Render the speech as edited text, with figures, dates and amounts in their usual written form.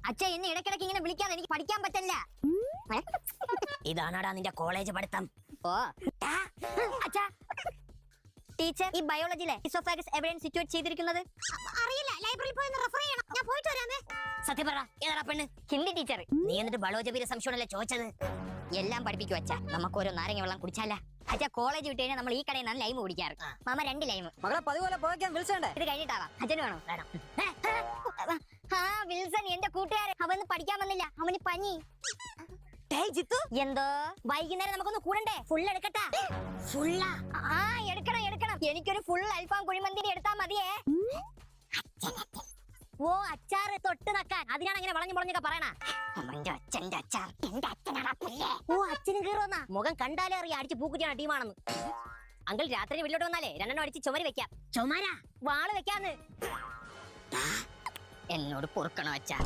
അച്ഛ എന്നെ ഇടയ്ക്കിടയ്ക്ക് ഇങ്ങനെ വിളിക്കാതെ എനിക്ക് പഠിക്കാൻ പറ്റില്ല. ഇതാണാടാ നിന്റെ കോളേജ് പഠിത്തം. ഓ അച്ഛാ, ടീച്ചർ ഈ ബയോളജിയിലെ ഇസോഫാഗസ് എവിടെയാണ് സിറ്റുവേറ്റ് ചെയ്തിരിക്കുന്നത്? അറിയില്ല, ലൈബ്രറിയിൽ പോയി റെഫർ ചെയ്യണം. ഞാൻ പോയിട്ട് വരാമേ. സത്യം പറ, ഏതാ പെണ്ണ്? ഹിന്ദി ടീച്ചർ. നീ എന്നിട്ട് ബളോജബീര സംശയമാണല്ലേ ചോദിച്ചത്? എല്ലാം പഠിപ്പിക്കും അച്ഛ. നമുക്ക് ഓരോ നാരങ്ങ വെള്ളം കുടിച്ചാല. അച്ഛാ കോളേജ് വിട്ട് കഴിഞ്ഞാൽ നമ്മൾ ഈ കടയിൽ നിന്നാണ് ലൈം കുടിക്കാറ്. Mama 2 lime. മകളെ പതിപോലെ പോകാൻ വിളിച്ചോണ്ടേ? ഇത് കഴിഞ്ഞിട്ടാവാം. അച്ഛന് വേണോ? വേണം. ആ വിൽസൺ എന്റെ കൂട്ടുകാരൻ. അവന്ന് പഠിക്കാൻ വന്നില്ല, അവന് പനി. എന്തോ വൈകുന്നേരം നമുക്കൊന്ന് കൂടണ്ടേ? ഫുൾ എടുക്കട്ടാ? ഫുള്ളാ? ആ എടുക്കണം എടുക്കണം. എനിക്കൊരു ഫുൾ അൽഫാം കുഴിമന്തി എടുത്താ മതിയേ. ഓ അച്ചാറ് തൊട്ട് നക്കാൻ. അതിനാണ് അങ്ങനെ വളഞ്ഞു വളഞ്ഞൊക്കെ പറയണ. അവന്റെ അച്ഛന്റെ അച്ഛൻ എന്റെ അച്ഛനാടാ പുല്ലേ. ഓ അച്ഛനും കീറുവന്നാ? മുഖം കണ്ടാലേ അറിയാം അടിച്ച് പൂക്കുറ്റിയാണ് ടീമാണെന്ന്. അങ്കിൾ രാത്രി വീട്ടിലോട്ട് വന്നാലേ 2 അടിച്ച് ചുമര് വെക്കാം. ചുമരാ? വാള് വെക്കാന്ന്. എന്നോട് പൊറുക്കണോ അച്ഛാ?